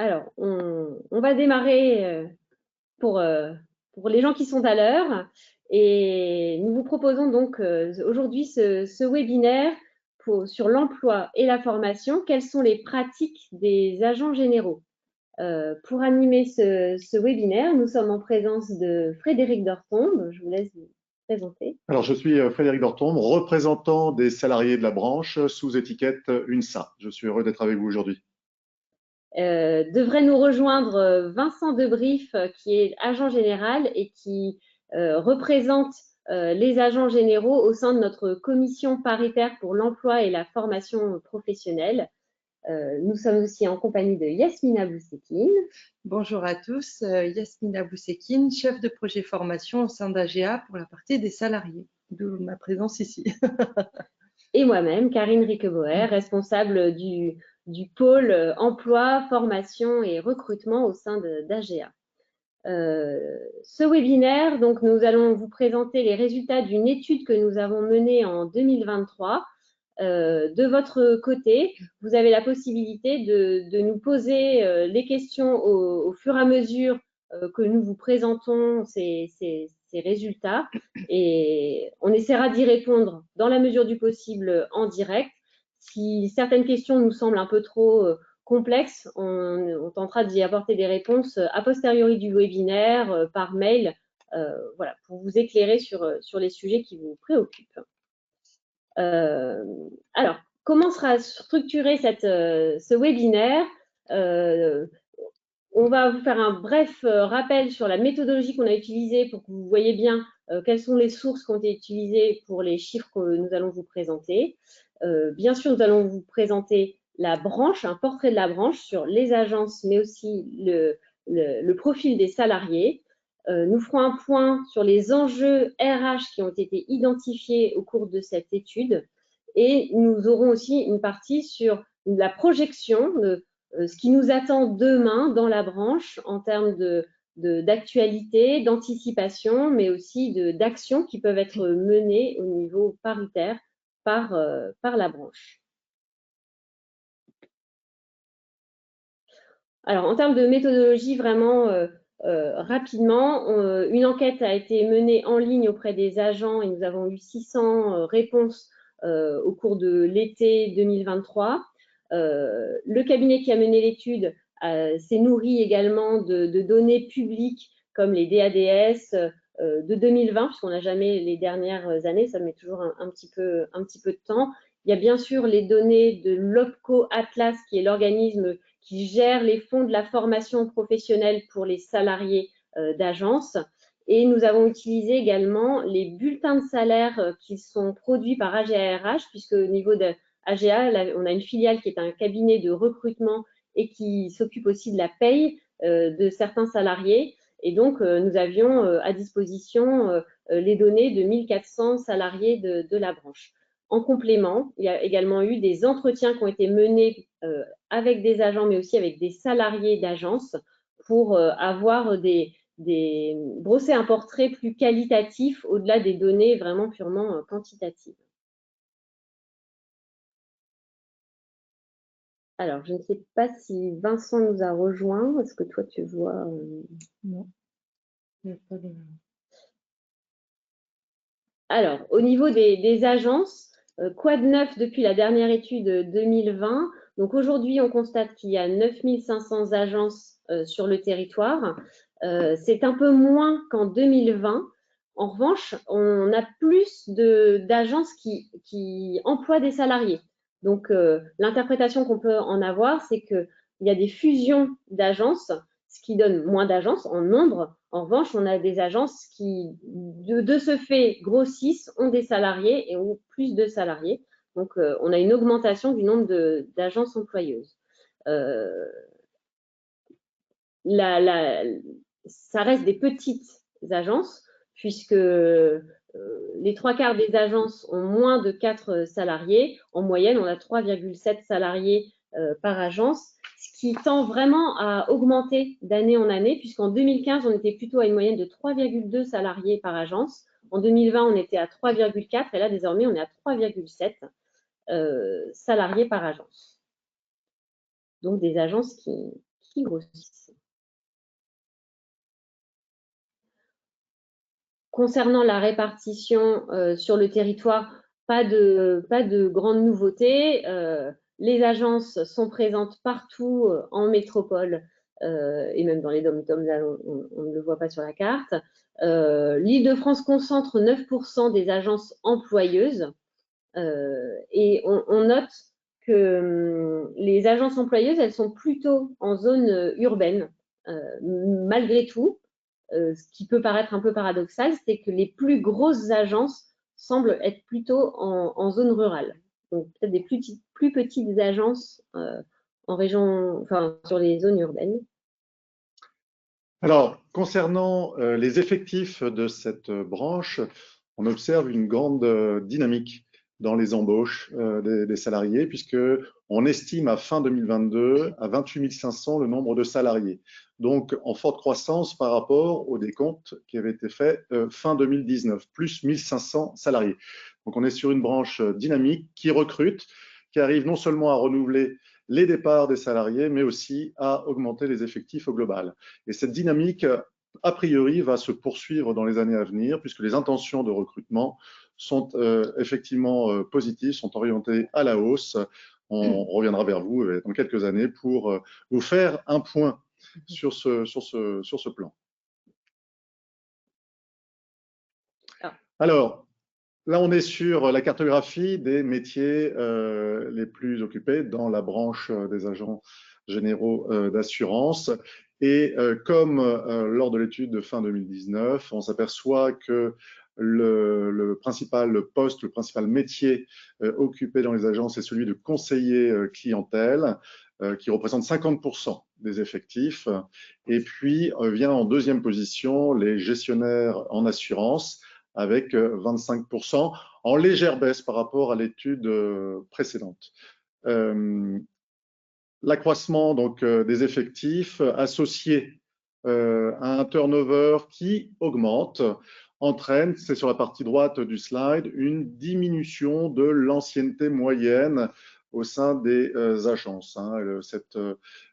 Alors, on va démarrer pour les gens qui sont à l'heure. Et nous vous proposons donc aujourd'hui ce webinaire sur l'emploi et la formation. Quelles sont les pratiques des agents généraux? Pour animer ce webinaire, nous sommes en présence de Frédéric Dortombe. Je vous laisse vous présenter. Alors, je suis Frédéric Dortombe, représentant des salariés de la branche sous étiquette UNSA. Je suis heureux d'être avec vous aujourd'hui. Devrait nous rejoindre Vincent Debrief, qui est agent général et qui représente les agents généraux au sein de notre commission paritaire pour l'emploi et la formation professionnelle. Nous sommes aussi en compagnie de Yasmina Boussekine. Bonjour à tous, Yasmina Boussekine, chef de projet formation au sein d'AGA pour la partie des salariés, d'où ma présence ici. Et moi-même, Karine Riqueboer, responsable du pôle emploi, formation et recrutement au sein d'AGA. Ce webinaire, donc, nous allons vous présenter les résultats d'une étude que nous avons menée en 2023. De votre côté, vous avez la possibilité de nous poser les questions au fur et à mesure que nous vous présentons ces résultats, et on essaiera d'y répondre dans la mesure du possible en direct. Si certaines questions nous semblent un peu trop complexes, on tentera d'y apporter des réponses a posteriori du webinaire, par mail, voilà, pour vous éclairer sur les sujets qui vous préoccupent. Alors, comment sera structuré ce webinaire? On va vous faire un bref rappel sur la méthodologie qu'on a utilisée pour que vous voyez bien quelles sont les sources qui ont été utilisées pour les chiffres que nous allons vous présenter. Bien sûr, nous allons vous présenter la branche, un portrait de la branche sur les agences, mais aussi le profil des salariés. Nous ferons un point sur les enjeux RH qui ont été identifiés au cours de cette étude, et nous aurons aussi une partie sur la projection de ce qui nous attend demain dans la branche en termes d'actualité, d'anticipation, mais aussi d'actions qui peuvent être menées au niveau paritaire par la branche. Alors, en termes de méthodologie, vraiment rapidement, une enquête a été menée en ligne auprès des agents et nous avons eu 600 réponses au cours de l'été 2023. Le cabinet qui a mené l'étude s'est nourri également de données publiques comme les DADS de 2020, puisqu'on n'a jamais les dernières années, ça met toujours un petit peu de temps. Il y a bien sûr les données de l'OPCO Atlas, qui est l'organisme qui gère les fonds de la formation professionnelle pour les salariés d'agence. Et nous avons utilisé également les bulletins de salaire qui sont produits par AGA-RH, puisque au niveau de AGA, on a une filiale qui est un cabinet de recrutement et qui s'occupe aussi de la paye de certains salariés. Et donc, nous avions à disposition les données de 1400 salariés de la branche. En complément, il y a également eu des entretiens qui ont été menés avec des agents, mais aussi avec des salariés d'agence pour avoir brosser un portrait plus qualitatif au-delà des données vraiment purement quantitatives. Alors, je ne sais pas si Vincent nous a rejoint. Est-ce que toi, tu vois Non. Il n'y a pas de... Alors, au niveau des agences, quoi de neuf depuis la dernière étude 2020? Donc aujourd'hui, on constate qu'il y a 9500 agences sur le territoire. C'est un peu moins qu'en 2020. En revanche, on a plus d'agences qui emploient des salariés. Donc, l'interprétation qu'on peut en avoir, c'est qu'il y a des fusions d'agences, ce qui donne moins d'agences en nombre. En revanche, on a des agences qui, de ce fait, grossissent, ont des salariés et ont plus de salariés. Donc, on a une augmentation du nombre d'agences employeuses. Ça reste des petites agences, puisque les 3/4 des agences ont moins de 4 salariés. En moyenne, on a 3,7 salariés par agence, ce qui tend vraiment à augmenter d'année en année, puisqu'en 2015, on était plutôt à une moyenne de 3,2 salariés par agence. En 2020, on était à 3,4 et là, désormais, on est à 3,7 salariés par agence. Donc, des agences qui grossissent. Concernant la répartition sur le territoire, pas de grandes nouveautés. Les agences sont présentes partout en métropole et même dans les dom-toms, là, on ne le voit pas sur la carte. L'Île-de-France concentre 9% des agences employeuses et on note que les agences employeuses, elles sont plutôt en zone urbaine, malgré tout. Ce qui peut paraître un peu paradoxal, c'est que les plus grosses agences semblent être plutôt en zone rurale. Donc peut-être des plus petites agences en région, enfin sur les zones urbaines. Alors, concernant les effectifs de cette branche, on observe une grande dynamique dans les embauches des salariés, puisqu'on estime à fin 2022 à 28 500 le nombre de salariés. Donc, en forte croissance par rapport au décompte qui avait été fait fin 2019, plus 1500 salariés. Donc, on est sur une branche dynamique qui recrute, qui arrive non seulement à renouveler les départs des salariés, mais aussi à augmenter les effectifs au global. Et cette dynamique, a priori, va se poursuivre dans les années à venir, puisque les intentions de recrutement sont effectivement positives, sont orientées à la hausse. On reviendra vers vous dans quelques années pour vous faire un point sur ce plan. Alors, là, on est sur la cartographie des métiers les plus occupés dans la branche des agents généraux d'assurance. Et comme lors de l'étude de fin 2019, on s'aperçoit que le principal poste, le principal métier occupé dans les agences est celui de conseiller clientèle, qui représente 50% des effectifs. Et puis vient en deuxième position les gestionnaires en assurance, avec 25%, en légère baisse par rapport à l'étude précédente. L'accroissement donc des effectifs associé à un turnover qui augmente entraîne, c'est sur la partie droite du slide, une diminution de l'ancienneté moyenne au sein des agences.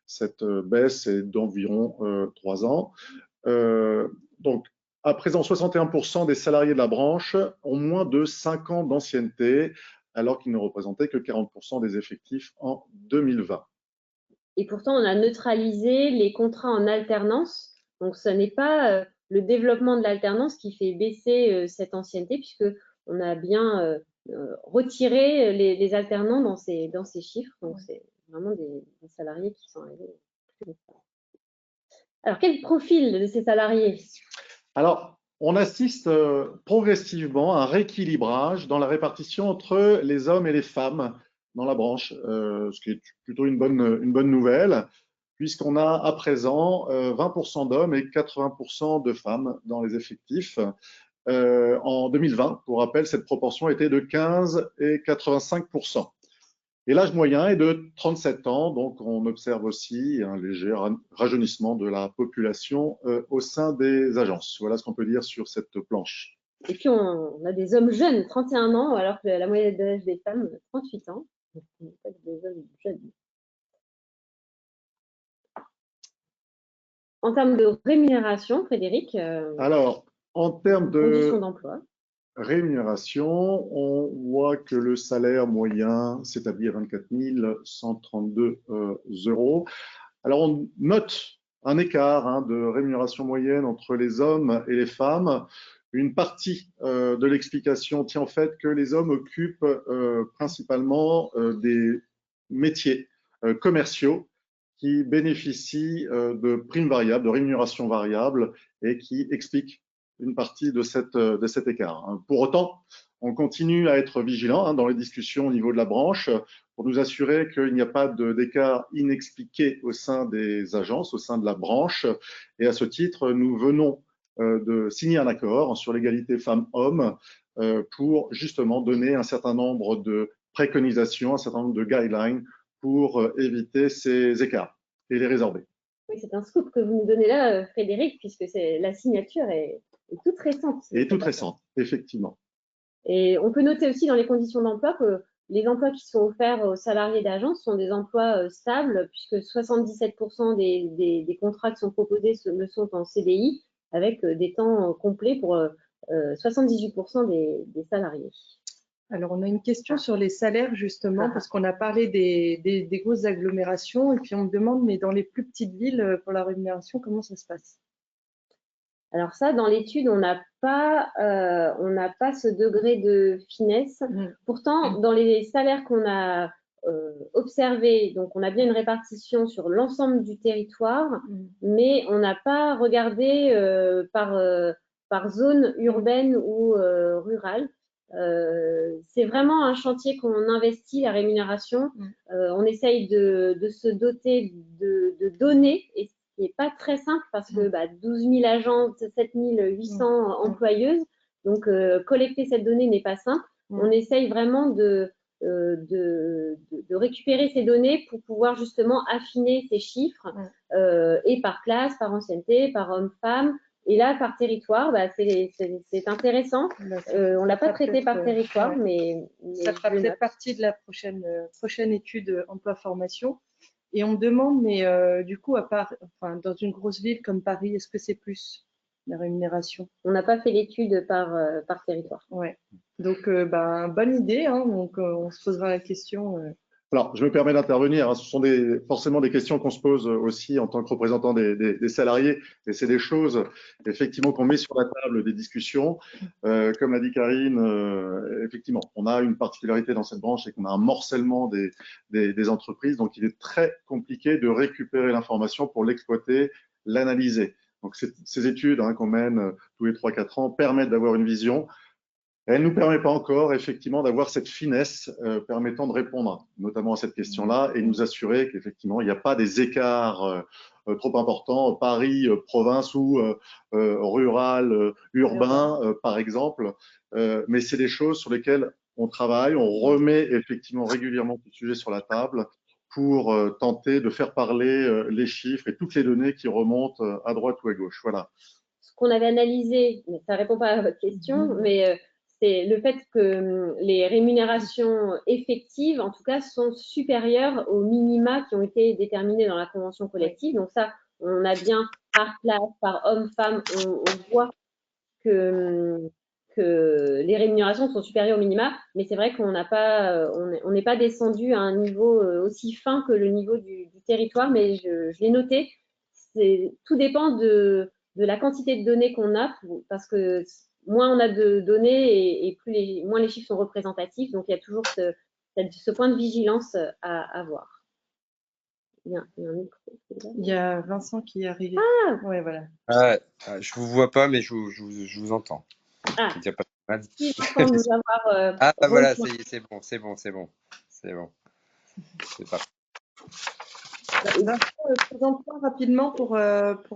Cette baisse est d'environ 3 ans. Donc, à présent, 61% des salariés de la branche ont moins de 5 ans d'ancienneté, alors qu'ils ne représentaient que 40% des effectifs en 2020. Et pourtant, on a neutralisé les contrats en alternance. Donc, ce n'est pas le développement de l'alternance qui fait baisser cette ancienneté, puisqu'on a bien retiré les alternants dans ces chiffres. Donc, c'est vraiment des salariés qui sont arrivés. Alors, quel profil de ces salariés? Alors, on assiste progressivement à un rééquilibrage dans la répartition entre les hommes et les femmes dans la branche, ce qui est plutôt une bonne nouvelle, puisqu'on a à présent 20% d'hommes et 80% de femmes dans les effectifs. En 2020, pour rappel, cette proportion était de 15 et 85%. Et l'âge moyen est de 37 ans, donc on observe aussi un léger rajeunissement de la population au sein des agences. Voilà ce qu'on peut dire sur cette planche. Et puis on a des hommes jeunes, 31 ans, alors que la moyenne d'âge des femmes, 38 ans. Donc, des hommes jeunes. En termes de rémunération, Frédéric, alors, en termes de conditions d'emploi, rémunération, on voit que le salaire moyen s'établit à 24 132 euros. Alors, on note un écart de rémunération moyenne entre les hommes et les femmes. Une partie de l'explication tient au fait que les hommes occupent principalement des métiers commerciaux qui bénéficient de primes variables, de rémunération variable, et qui expliquent une partie de cet écart. Pour autant, on continue à être vigilant dans les discussions au niveau de la branche pour nous assurer qu'il n'y a pas d'écart inexpliqué au sein des agences, au sein de la branche. Et à ce titre, nous venons de signer un accord sur l'égalité femmes-hommes pour justement donner un certain nombre de préconisations, un certain nombre de guidelines pour éviter ces écarts et les résorber. Oui, c'est un scoop que vous nous donnez là, Frédéric, puisque la signature est toute récente. Et toute récente, effectivement. Et on peut noter aussi dans les conditions d'emploi que les emplois qui sont offerts aux salariés d'agence sont des emplois stables, puisque 77% des contrats qui sont proposés le sont en CDI, avec des temps complets pour 78% des salariés. Alors, on a une question sur les salaires, justement, parce qu'on a parlé des grosses agglomérations, et puis on me demande, mais dans les plus petites villes, pour la rémunération, comment ça se passe? Alors ça, dans l'étude, on n'a pas ce degré de finesse. Pourtant, dans les salaires qu'on a observés, donc on a bien une répartition sur l'ensemble du territoire, mais on n'a pas regardé par zone urbaine ou rurale. C'est vraiment un chantier qu'on investit, la rémunération. On essaye de se doter de données, et ce qui n'est pas très simple parce que 12 000 agents, 7 800 employeuses, donc collecter cette donnée n'est pas simple. On essaye vraiment de récupérer ces données pour pouvoir justement affiner ces chiffres, et par classe, par ancienneté, par homme-femme. Et là, par territoire, c'est intéressant. On ne l'a pas traité par territoire, mais ça fera peut-être partie de la prochaine étude emploi-formation. Et on me demande, mais du coup, dans une grosse ville comme Paris, est-ce que c'est plus la rémunération? On n'a pas fait l'étude par territoire. Ouais. Donc, bonne idée. Hein, donc, on se posera la question. Alors, je me permets d'intervenir. Hein, ce sont forcément des questions qu'on se pose aussi en tant que représentant des salariés. Et c'est des choses, effectivement, qu'on met sur la table des discussions. Comme l'a dit Karine, effectivement, on a une particularité dans cette branche, c'est qu'on a un morcellement des entreprises. Donc, il est très compliqué de récupérer l'information pour l'exploiter, l'analyser. Donc, ces études qu'on mène tous les 3-4 ans permettent d'avoir une vision. Elle ne nous permet pas encore, effectivement, d'avoir cette finesse permettant de répondre notamment à cette question-là et nous assurer qu'effectivement, il n'y a pas des écarts trop importants, Paris, province ou rural, urbain, par exemple. Mais c'est des choses sur lesquelles on travaille, on remet effectivement régulièrement ce sujet sur la table pour tenter de faire parler les chiffres et toutes les données qui remontent à droite ou à gauche. Voilà. Ce qu'on avait analysé, mais ça ne répond pas à votre question, mais c'est le fait que les rémunérations effectives, en tout cas, sont supérieures aux minima qui ont été déterminés dans la convention collective. Donc ça, on a bien par classe, par homme-femme, on voit que les rémunérations sont supérieures aux minima, mais c'est vrai qu'on n'a pas, on n'est pas descendu à un niveau aussi fin que le niveau du territoire, mais je l'ai noté. Tout dépend de la quantité de données qu'on a, parce que moins on a de données et moins les chiffres sont représentatifs. Donc, il y a toujours ce point de vigilance à avoir. Il y a un micro. Il y a Vincent qui est arrivé. Ah, ouais, voilà. Je vous vois pas, mais je vous entends. Ah, il y a pas de mal. Si Vincent nous avoir. Voilà, c'est bon. C'est parti. Présente-toi rapidement pour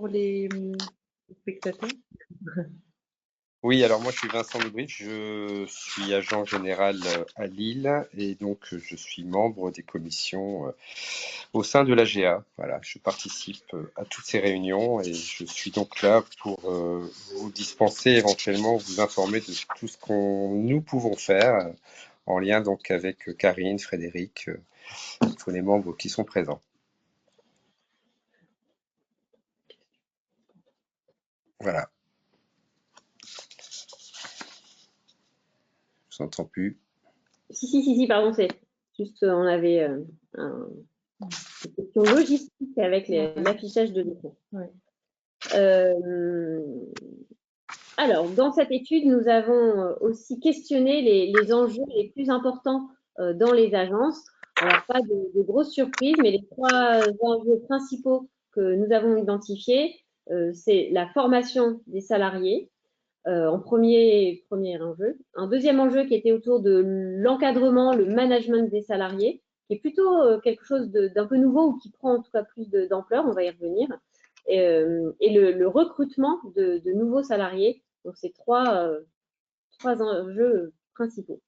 les spectateurs. Oui, alors moi je suis Vincent Lebrit, je suis agent général à Lille et donc je suis membre des commissions au sein de l'AGA. Voilà, je participe à toutes ces réunions et je suis donc là pour vous dispenser éventuellement, vous informer de tout ce que nous pouvons faire en lien donc avec Karine, Frédéric, tous les membres qui sont présents. Voilà. Je vous entends plus. Si, pardon, c'est juste, on avait une question logistique avec l'affichage de l'écran. Ouais. Alors, dans cette étude, nous avons aussi questionné les enjeux les plus importants dans les agences. Alors, pas de grosses surprises, mais les 3 enjeux principaux que nous avons identifiés, c'est la formation des salariés, en premier enjeu. Un deuxième enjeu qui était autour de l'encadrement, le management des salariés, qui est plutôt quelque chose d'un peu nouveau ou qui prend en tout cas plus d'ampleur, on va y revenir. Et le recrutement de nouveaux salariés. Donc, c'est 3 enjeux principaux.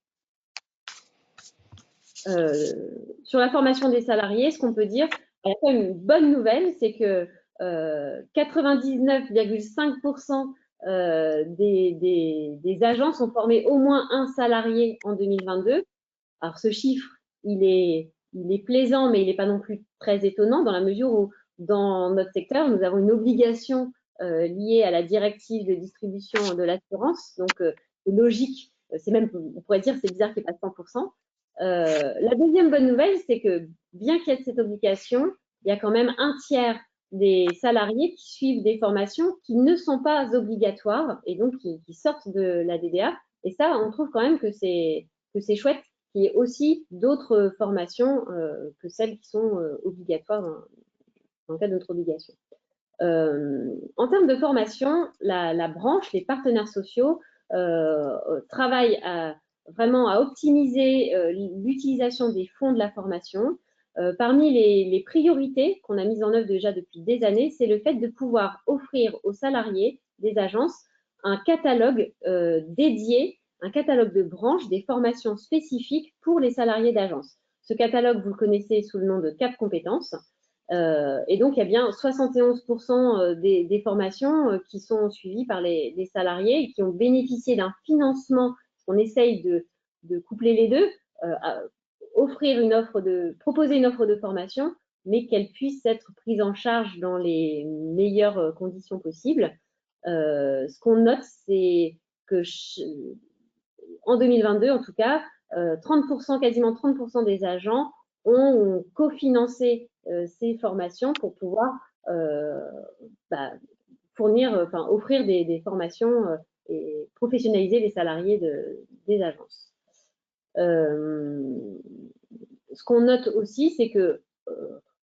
Sur la formation des salariés, ce qu'on peut dire, il y a quand même une bonne nouvelle, c'est que 99,5% des agences ont formé au moins un salarié en 2022. Alors ce chiffre, il est plaisant, mais il n'est pas non plus très étonnant dans la mesure où dans notre secteur, nous avons une obligation liée à la directive de distribution de l'assurance. Donc, c'est logique, c'est même, on pourrait dire, c'est bizarre qu'il n'y ait pas 100%. La deuxième bonne nouvelle, c'est que bien qu'il y ait cette obligation, il y a quand même un tiers des salariés qui suivent des formations qui ne sont pas obligatoires et donc qui sortent de la DDA. Et ça, on trouve quand même que c'est chouette qu'il y ait aussi d'autres formations que celles qui sont obligatoires dans le cadre de notre obligation. En termes de formation, la branche, les partenaires sociaux travaillent vraiment à optimiser l'utilisation des fonds de la formation. Parmi les priorités qu'on a mises en œuvre déjà depuis des années, c'est le fait de pouvoir offrir aux salariés des agences un catalogue dédié, un catalogue de branches, des formations spécifiques pour les salariés d'agence. Ce catalogue, vous le connaissez sous le nom de Cap Compétences. Et donc, il y a bien 71% des formations qui sont suivies par les salariés et qui ont bénéficié d'un financement. On essaye de coupler les deux, proposer une offre de formation, mais qu'elle puisse être prise en charge dans les meilleures conditions possibles. Ce qu'on note, c'est que en 2022, en tout cas, 30%, quasiment 30% des agents ont cofinancé ces formations pour pouvoir offrir des formations et professionnaliser les salariés des agences. Ce qu'on note aussi, c'est que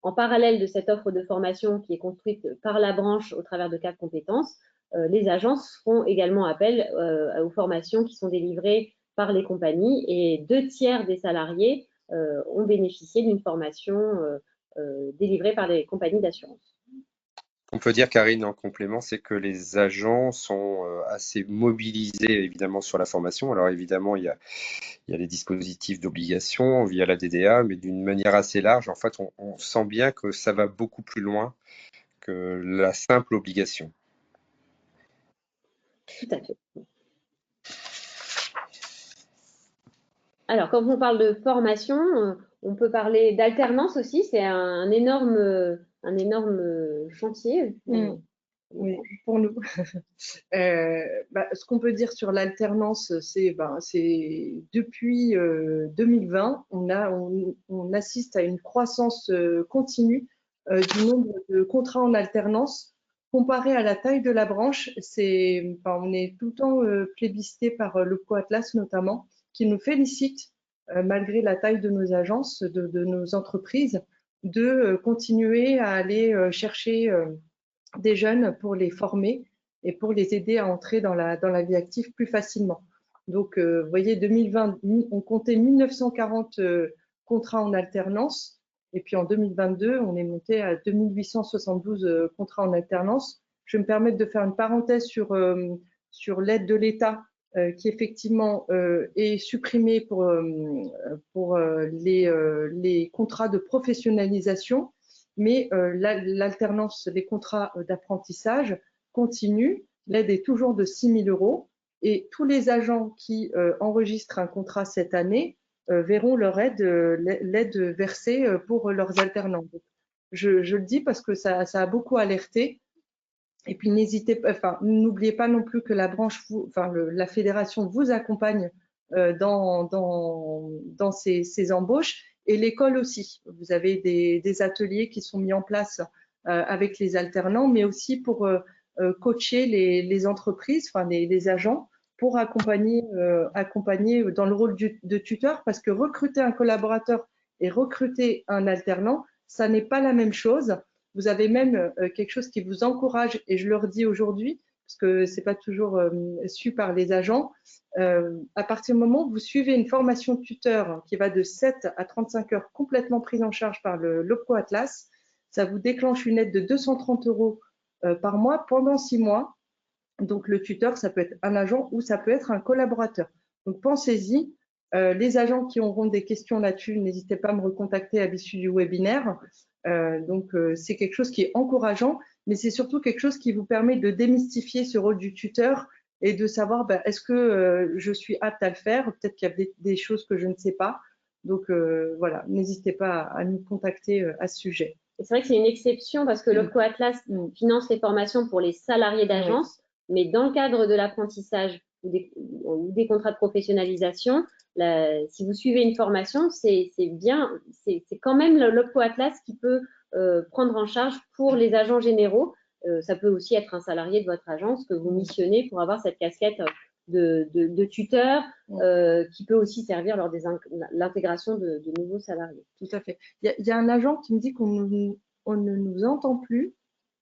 en parallèle de cette offre de formation qui est construite par la branche au travers de Cap Compétences, les agences font également appel aux formations qui sont délivrées par les compagnies et 2/3 des salariés ont bénéficié d'une formation délivrée par les compagnies d'assurance. On peut dire, Karine, en complément, c'est que les agents sont assez mobilisés évidemment sur la formation. Alors évidemment, il y a les dispositifs d'obligation via la DDA, mais d'une manière assez large, en fait, on sent bien que ça va beaucoup plus loin que la simple obligation. Tout à fait. Alors, quand on parle de formation, on peut parler d'alternance aussi. C'est un énorme chantier. Oui, pour nous. Ce qu'on peut dire sur l'alternance, c'est depuis 2020, on assiste à une croissance continue du nombre de contrats en alternance. Comparé à la taille de la branche, on est tout le temps plébiscité par l'OPCO Atlas notamment, qui nous félicite, malgré la taille de nos agences, de nos entreprises, de continuer à aller chercher des jeunes pour les former et pour les aider à entrer dans la vie active plus facilement. Donc, vous voyez, 2020, on comptait 1940 contrats en alternance. Et puis en 2022, on est monté à 2872 contrats en alternance. Je vais me permettre de faire une parenthèse sur l'aide de l'État qui effectivement est supprimée pour les contrats de professionnalisation. Mais l'alternance, les contrats d'apprentissage continuent. L'aide est toujours de 6 000 € et tous les agents qui enregistrent un contrat cette année verront leur l'aide versée pour leurs alternants. Je le dis parce que ça a beaucoup alerté. Et puis n'oubliez pas non plus que la branche, la fédération vous accompagne dans ces embauches. Et l'école aussi. Vous avez des ateliers qui sont mis en place avec les alternants, mais aussi pour coacher les entreprises, les agents, pour accompagner dans le rôle de tuteur, parce que recruter un collaborateur et recruter un alternant, ça n'est pas la même chose. Vous avez même quelque chose qui vous encourage, et je le redis aujourd'hui, parce que c'est pas toujours su par les agents. À partir du moment où vous suivez une formation de tuteur qui va de 7 à 35 heures complètement prise en charge par l'OPCO Atlas, ça vous déclenche une aide de 230 € par mois pendant 6 mois. Donc le tuteur, ça peut être un agent ou ça peut être un collaborateur. Donc pensez-y. Les agents qui auront des questions là-dessus, n'hésitez pas à me recontacter à l'issue du webinaire. Donc c'est quelque chose qui est encourageant, mais c'est surtout quelque chose qui vous permet de démystifier ce rôle du tuteur et de savoir est-ce que je suis apte à le faire, peut-être qu'il y a des choses que je ne sais pas. Donc voilà, n'hésitez pas à nous contacter à ce sujet. Et c'est vrai que c'est une exception parce que l'OPCO Atlas finance les formations pour les salariés d'agence, mais dans le cadre de l'apprentissage ou des contrats de professionnalisation, si vous suivez une formation, c'est quand même l'OPCO Atlas qui peut prendre en charge pour les agents généraux. Ça peut aussi être un salarié de votre agence que vous missionnez pour avoir cette casquette de tuteur qui peut aussi servir lors de l'intégration de nouveaux salariés. Tout à fait. Il y a un agent qui me dit qu'on ne nous entend plus.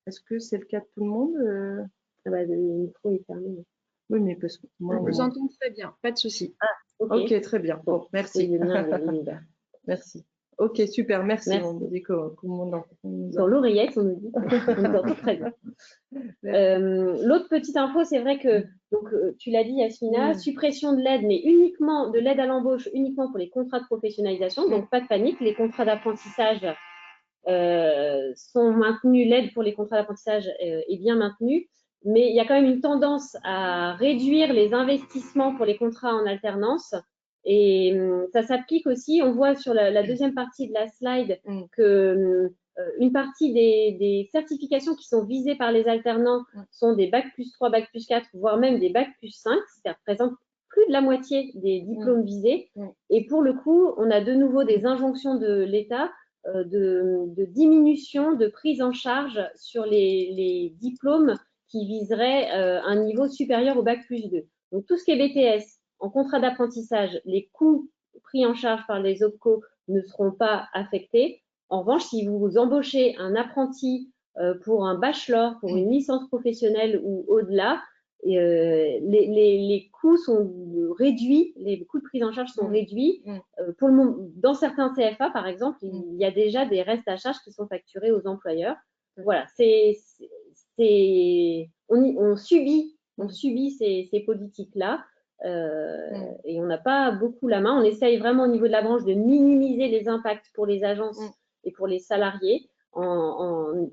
Est-ce que c'est le cas de tout le monde le micro est fermé. Oui, mais parce que moi, on vous entend très bien, pas de souci. Ok, très bien. Bon, merci. Merci. Ok, super, merci. On me dit dans l'oreillette, on nous dit. Très bien. L'autre petite info, c'est vrai que, donc, tu l'as dit, Yasmina, suppression de l'aide, mais uniquement de l'aide à l'embauche, uniquement pour les contrats de professionnalisation. Donc, pas de panique, les contrats d'apprentissage sont maintenus, l'aide pour les contrats d'apprentissage est bien maintenue. Mais il y a quand même une tendance à réduire les investissements pour les contrats en alternance. Et ça s'applique aussi, on voit sur la deuxième partie de la slide que une partie des certifications qui sont visées par les alternants sont des Bac+3, Bac+4, voire même des Bac+5, ce qui représente plus de la moitié des diplômes visés. Et pour le coup, on a de nouveau des injonctions de l'État de diminution, de prise en charge sur les diplômes qui viseraient un niveau supérieur au Bac+2. Donc, tout ce qui est BTS, en contrat d'apprentissage, les coûts pris en charge par les OPCO ne seront pas affectés. En revanche, si vous embauchez un apprenti pour un bachelor, pour une licence professionnelle ou au-delà, les coûts sont réduits, les coûts de prise en charge sont réduits. Dans certains CFA, par exemple, il y a déjà des restes à charge qui sont facturés aux employeurs. Voilà, on subit ces politiques-là. Et on n'a pas beaucoup la main. On essaye vraiment au niveau de la branche de minimiser les impacts pour les agences et pour les salariés en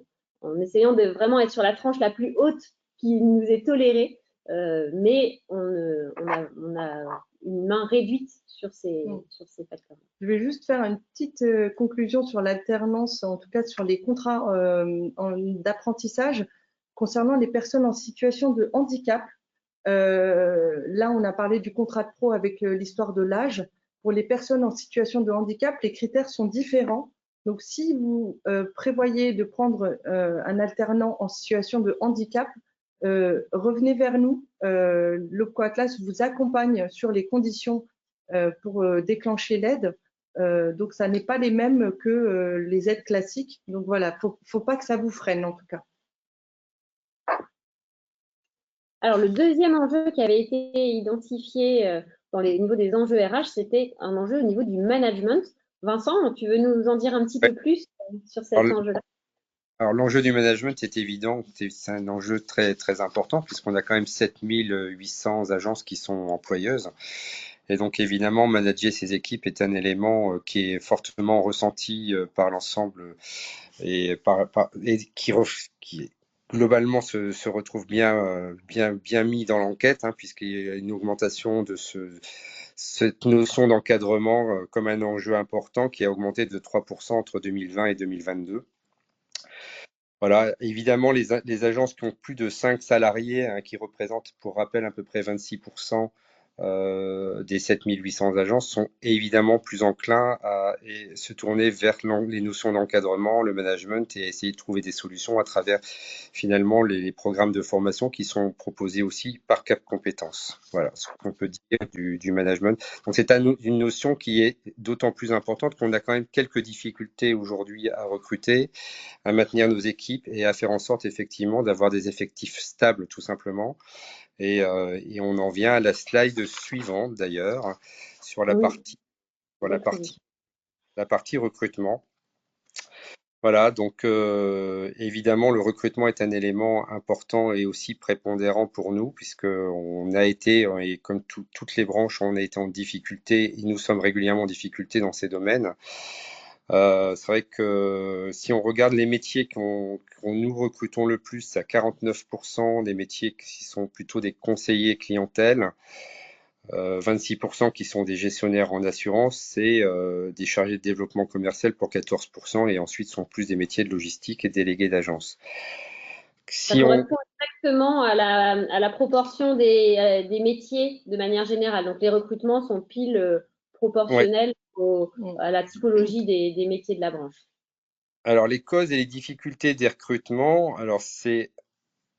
essayant de vraiment être sur la tranche la plus haute qui nous est tolérée, mais on a une main réduite sur ces facteurs. Je vais juste faire une petite conclusion sur l'alternance, en tout cas sur les contrats d'apprentissage concernant les personnes en situation de handicap. Là, on a parlé du contrat de pro avec l'histoire de l'âge. Pour les personnes en situation de handicap, les critères sont différents. Donc, si vous prévoyez de prendre un alternant en situation de handicap, revenez vers nous. L'OPCO Atlas vous accompagne sur les conditions pour déclencher l'aide. Donc, ça n'est pas les mêmes que les aides classiques. Donc, voilà, faut pas que ça vous freine en tout cas. Alors, le deuxième enjeu qui avait été identifié dans les niveaux des enjeux RH, c'était un enjeu au niveau du management. Vincent, tu veux nous en dire un petit peu plus sur cet enjeu-là? Alors, l'enjeu du management est évident, c'est un enjeu très, très important puisqu'on a quand même 7800 agences qui sont employeuses. Et donc, évidemment, manager ces équipes est un élément qui est fortement ressenti par l'ensemble et qui globalement se retrouve bien mis dans l'enquête, puisqu'il y a une augmentation de cette notion d'encadrement comme un enjeu important qui a augmenté de 3% entre 2020 et 2022. Voilà, évidemment, les agences qui ont plus de 5 salariés, qui représentent, pour rappel, à peu près 26% des 7800 agences, sont évidemment plus enclins à se tourner vers les notions d'encadrement, le management, et essayer de trouver des solutions à travers finalement les programmes de formation qui sont proposés aussi par Cap Compétences. Voilà ce qu'on peut dire du management. Donc c'est une notion qui est d'autant plus importante qu'on a quand même quelques difficultés aujourd'hui à recruter, à maintenir nos équipes et à faire en sorte effectivement d'avoir des effectifs stables tout simplement. Et on en vient à la slide suivante d'ailleurs sur la partie recrutement. Voilà, donc évidemment le recrutement est un élément important et aussi prépondérant pour nous puisque on a été, et comme toutes les branches, on a été en difficulté et nous sommes régulièrement en difficulté dans ces domaines. C'est vrai que si on regarde les métiers qu'on nous recrutons le plus, à 49% des métiers qui sont plutôt des conseillers clientèle, 26% qui sont des gestionnaires en assurance, c'est des chargés de développement commercial pour 14%, et ensuite sont plus des métiers de logistique et délégués d'agence. Ça correspond exactement à la proportion des métiers de manière générale. Donc, les recrutements sont pile proportionnels à la typologie des métiers de la branche. Alors, les causes et les difficultés des recrutements, alors c'est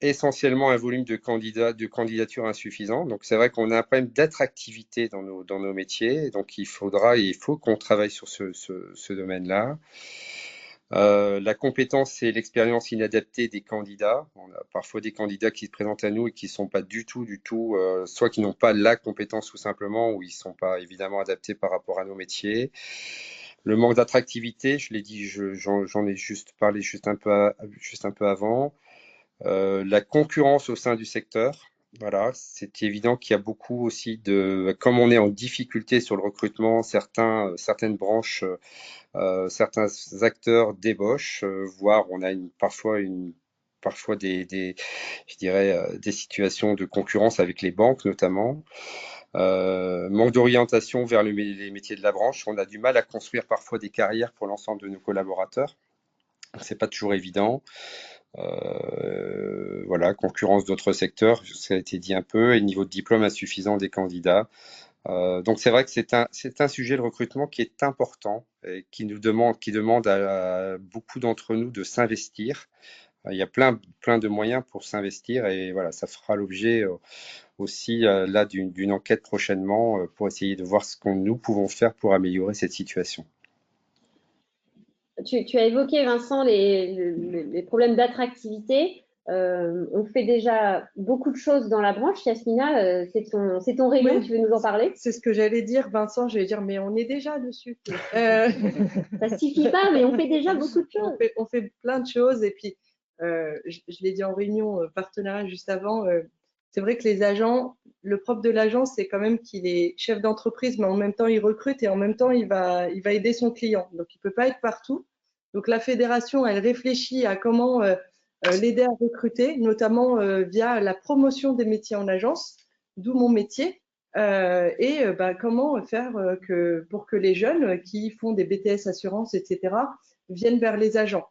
essentiellement un volume de candidatures insuffisant. Donc, c'est vrai qu'on a un problème d'attractivité dans nos métiers. Donc, il faut qu'on travaille sur ce domaine-là. La compétence et l'expérience inadaptée des candidats. On a parfois des candidats qui se présentent à nous et qui ne sont pas du tout, soit qui n'ont pas la compétence tout simplement, ou ils ne sont pas évidemment adaptés par rapport à nos métiers. Le manque d'attractivité, je l'ai dit, j'en ai juste parlé juste un peu avant. La concurrence au sein du secteur. Voilà, c'est évident qu'il y a beaucoup aussi comme on est en difficulté sur le recrutement, certaines branches, certains acteurs débauchent, voire on a parfois je dirais, des situations de concurrence avec les banques notamment. Manque d'orientation vers les métiers de la branche. On a du mal à construire parfois des carrières pour l'ensemble de nos collaborateurs. C'est pas toujours évident. Voilà, concurrence d'autres secteurs, ça a été dit un peu, et niveau de diplôme insuffisant des candidats. Donc c'est vrai que c'est un sujet de recrutement qui est important et qui demande à beaucoup d'entre nous de s'investir. Il y a plein de moyens pour s'investir, et voilà, ça fera l'objet aussi là d'une enquête prochainement pour essayer de voir ce que nous pouvons faire pour améliorer cette situation. Tu as évoqué, Vincent, les problèmes d'attractivité. On fait déjà beaucoup de choses dans la branche. Yasmina, c'est ton rayon, Oui, tu veux nous en parler? c'est ce que j'allais dire, Vincent. J'allais dire, mais on est déjà dessus. Ça suffit pas, mais on fait déjà beaucoup de choses. On fait plein de choses. Et puis, je l'ai dit en réunion partenariat juste avant, c'est vrai que les agents, le propre de l'agent, c'est quand même qu'il est chef d'entreprise, mais en même temps, il recrute et en même temps, il va aider son client. Donc, il peut pas être partout. Donc, la fédération, elle réfléchit à comment l'aider à recruter, notamment via la promotion des métiers en agence, d'où mon métier. Comment faire pour que les jeunes qui font des BTS assurance, etc., viennent vers les agents,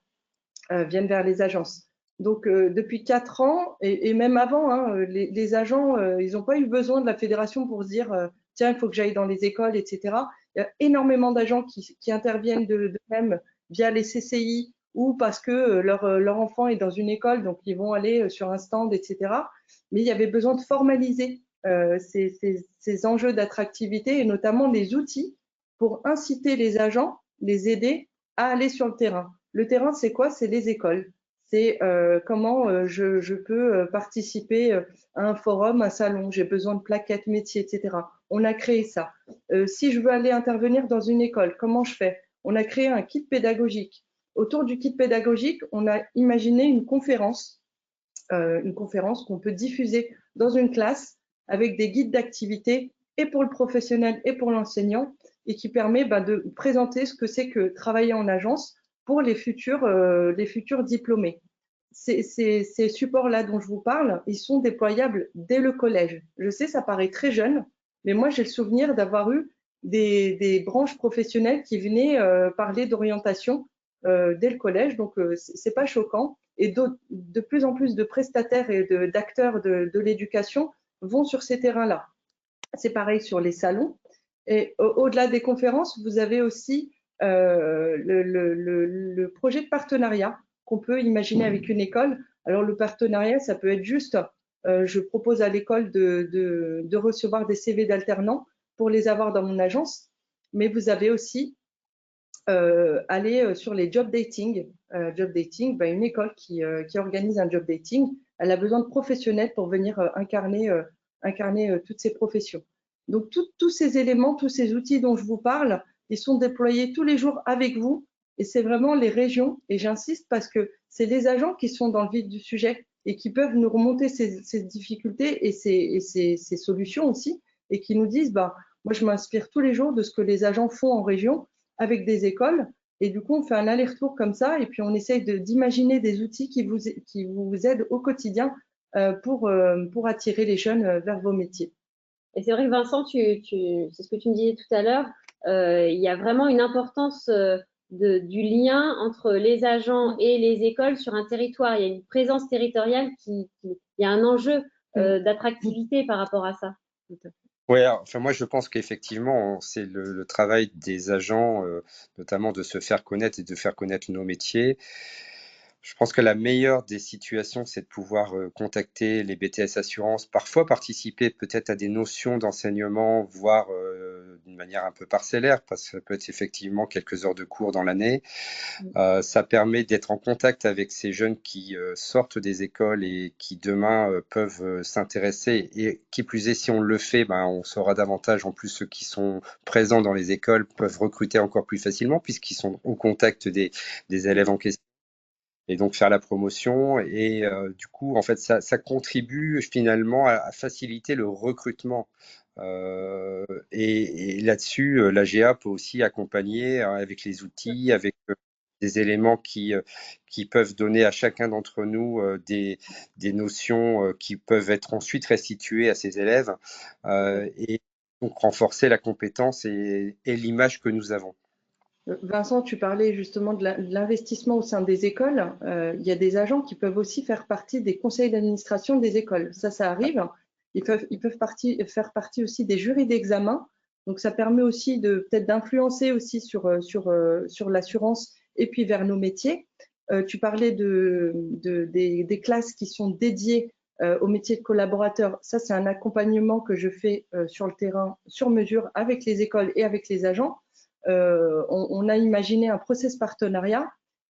viennent vers les agences. Donc, depuis 4 ans, et même avant, hein, les agents, ils n'ont pas eu besoin de la fédération pour se dire tiens, il faut que j'aille dans les écoles, etc. Il y a énormément d'agents qui interviennent de même via les CCI ou parce que leur enfant est dans une école, donc ils vont aller sur un stand, etc. Mais il y avait besoin de formaliser ces enjeux d'attractivité et notamment les outils pour inciter les agents, les aider à aller sur le terrain. Le terrain, c'est quoi? C'est les écoles. C'est comment je peux participer à un forum, un salon, j'ai besoin de plaquettes métiers, etc. On a créé ça. Si je veux aller intervenir dans une école, comment je fais? On a créé un kit pédagogique. Autour du kit pédagogique, on a imaginé une conférence qu'on peut diffuser dans une classe avec des guides d'activité et pour le professionnel et pour l'enseignant, et qui permet de présenter ce que c'est que travailler en agence pour les futurs diplômés. Ces supports-là dont je vous parle, ils sont déployables dès le collège. Je sais, ça paraît très jeune, mais moi, j'ai le souvenir d'avoir eu des branches professionnelles qui venaient parler d'orientation dès le collège, donc c'est pas choquant. Et de plus en plus de prestataires et d'acteurs de l'éducation vont sur ces terrains-là. C'est pareil sur les salons. Et au-delà des conférences, vous avez aussi le projet de partenariat qu'on peut imaginer avec une école. Alors le partenariat, ça peut être juste, je propose à l'école de recevoir des CV d'alternants pour les avoir dans mon agence, mais vous avez aussi aller sur les job dating. Une école qui organise un job dating, elle a besoin de professionnels pour venir incarner toutes ces professions. Donc, tous ces éléments, tous ces outils dont je vous parle, ils sont déployés tous les jours avec vous. Et c'est vraiment les régions, et j'insiste parce que c'est les agents qui sont dans le vif du sujet et qui peuvent nous remonter ces difficultés et ces solutions aussi, et qui nous disent, moi je m'inspire tous les jours de ce que les agents font en région avec des écoles, Et du coup, on fait un aller-retour comme ça, et puis on essaye d'imaginer des outils qui vous aident au quotidien pour attirer les jeunes vers vos métiers. Et c'est vrai que Vincent, c'est ce que tu me disais tout à l'heure, il y a vraiment une importance du lien entre les agents et les écoles sur un territoire. Il y a une présence territoriale il y a un enjeu d'attractivité par rapport à ça. Ouais, enfin moi je pense qu'effectivement c'est le travail des agents, notamment de se faire connaître et de faire connaître nos métiers. Je pense que la meilleure des situations, c'est de pouvoir contacter les BTS Assurance, parfois participer peut-être à des notions d'enseignement, voire d'une manière un peu parcellaire, parce que ça peut être effectivement quelques heures de cours dans l'année. Ça permet d'être en contact avec ces jeunes qui sortent des écoles et qui demain peuvent s'intéresser. Et qui plus est, si on le fait, ben, on saura davantage. En plus, ceux qui sont présents dans les écoles peuvent recruter encore plus facilement puisqu'ils sont au contact des élèves en question et donc faire la promotion. Et du coup, en fait, ça contribue finalement à faciliter le recrutement. Et là-dessus, l'AGA peut aussi accompagner avec les outils, avec des éléments qui peuvent donner à chacun d'entre nous des notions qui peuvent être ensuite restituées à ces élèves et donc renforcer la compétence et l'image que nous avons. Vincent, tu parlais justement de l'investissement au sein des écoles. Il y a des agents qui peuvent aussi faire partie des conseils d'administration des écoles. Ça arrive. Ils peuvent faire partie aussi des jurys d'examen. Donc, ça permet aussi peut-être d'influencer aussi sur l'assurance et puis vers nos métiers. Tu parlais des classes qui sont dédiées au métier de collaborateur. Ça, c'est un accompagnement que je fais sur le terrain, sur mesure, avec les écoles et avec les agents. On a imaginé un process partenariat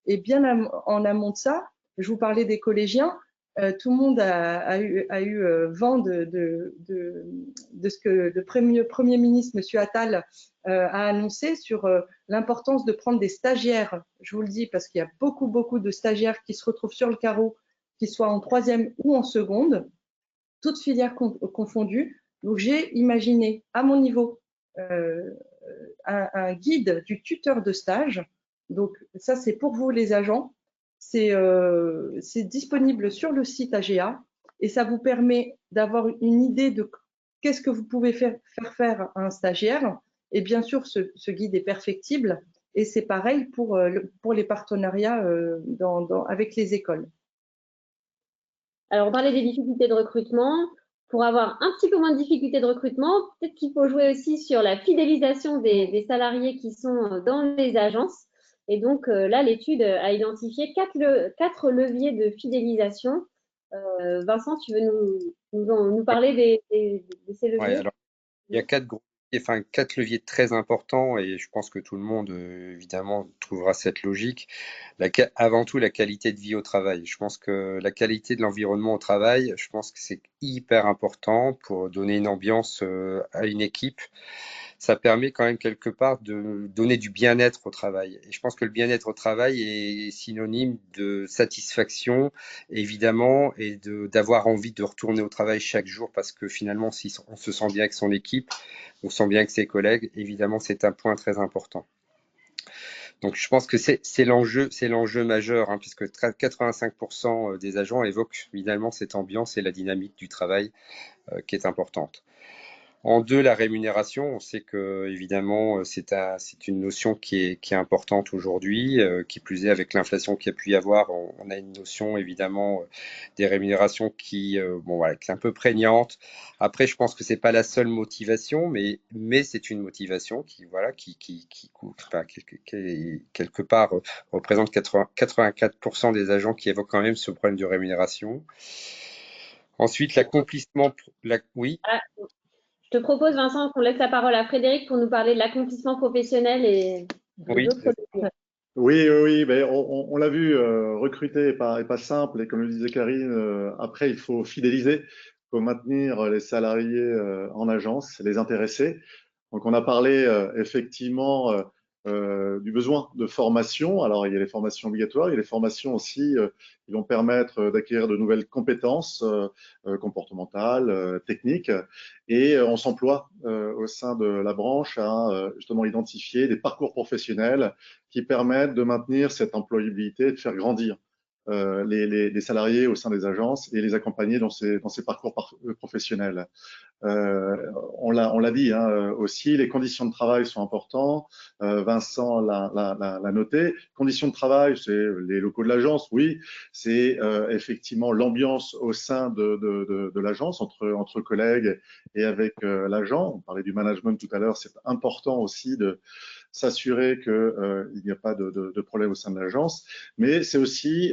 et bien en amont de ça, je vous parlais des collégiens, tout le monde a eu vent de ce que le Premier ministre, M. Attal, a annoncé sur l'importance de prendre des stagiaires. Je vous le dis parce qu'il y a beaucoup de stagiaires qui se retrouvent sur le carreau, qu'ils soient en troisième ou en seconde, toutes filières confondues. Donc j'ai imaginé à mon niveau un guide du tuteur de stage. Donc ça, c'est pour vous les agents. C'est disponible sur le site AGA et ça vous permet d'avoir une idée de qu'est-ce que vous pouvez faire à un stagiaire. Et bien sûr, ce guide est perfectible et c'est pareil pour les partenariats avec les écoles. Alors, on parlait des difficultés de recrutement. Pour avoir un petit peu moins de difficultés de recrutement, peut-être qu'il faut jouer aussi sur la fidélisation des salariés qui sont dans les agences. Et donc, là, l'étude a identifié quatre leviers de fidélisation. Vincent, tu veux nous parler de ces Ouais, leviers? alors, il y a quatre leviers très importants et je pense que tout le monde, évidemment, trouvera cette logique. Avant tout, la qualité de vie au travail. Je pense que la qualité de l'environnement au travail, je pense que c'est hyper important pour donner une ambiance à une équipe. Ça permet quand même quelque part de donner du bien-être au travail. Et je pense que le bien-être au travail est synonyme de satisfaction, évidemment, et d'avoir envie de retourner au travail chaque jour parce que finalement, si on se sent bien avec son équipe, on se sent bien avec ses collègues, évidemment, c'est un point très important. Donc, je pense que c'est l'enjeu majeur, hein, puisque 85% des agents évoquent évidemment cette ambiance et la dynamique du travail qui est importante. En deux, la rémunération. On sait que évidemment c'est une notion qui est importante aujourd'hui. Qui plus est avec l'inflation qu'il y a pu y avoir, on a une notion évidemment des rémunérations qui bon voilà qui est un peu prégnante. Après, je pense que c'est pas la seule motivation, mais c'est une motivation qui voilà qui coûte, enfin, qui, quelque part représente 84% des agents qui évoquent quand même ce problème de rémunération. Ensuite, l'accomplissement, oui. Ah, je te propose, Vincent, qu'on laisse la parole à Frédéric pour nous parler de l'accomplissement professionnel et Oui, d'autres leviers. Oui, mais on l'a vu, recruter est pas simple, et comme le disait Karine, après il faut fidéliser, il faut maintenir les salariés en agence, les intéresser. Donc on a parlé effectivement du besoin de formation. Alors, il y a les formations obligatoires, il y a les formations aussi qui vont permettre d'acquérir de nouvelles compétences comportementales, techniques. Et on s'emploie au sein de la branche à justement identifier des parcours professionnels qui permettent de maintenir cette employabilité et de faire grandir les salariés au sein des agences et les accompagner dans ces parcours professionnels. On l'a dit hein, aussi, les conditions de travail sont importantes. Vincent l'a noté. Conditions de travail, c'est les locaux de l'agence, oui. C'est effectivement l'ambiance au sein de l'agence, entre collègues et avec l'agent. On parlait du management tout à l'heure, c'est important aussi de s'assurer qu'il n'y a pas de problème au sein de l'agence. Mais c'est aussi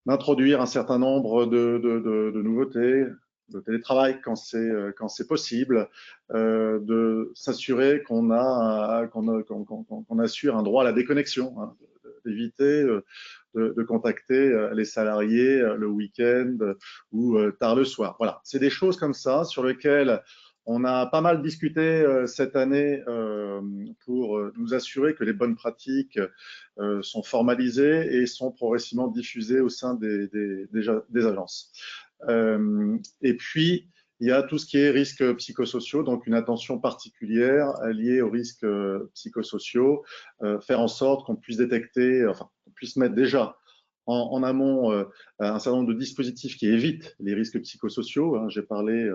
d'introduire un certain nombre de nouveautés, de télétravail quand c'est possible, de s'assurer qu'on assure un droit à la déconnexion, hein, d'éviter de contacter les salariés le week-end ou tard le soir. Voilà, c'est des choses comme ça sur lesquelles on a pas mal discuté cette année pour nous assurer que les bonnes pratiques sont formalisées et sont progressivement diffusées au sein des agences. Et puis, il y a tout ce qui est risques psychosociaux, donc une attention particulière liée aux risques psychosociaux, faire en sorte qu'on puisse détecter, enfin, qu'on puisse mettre déjà en amont un certain nombre de dispositifs qui évitent les risques psychosociaux. Hein. J'ai parlé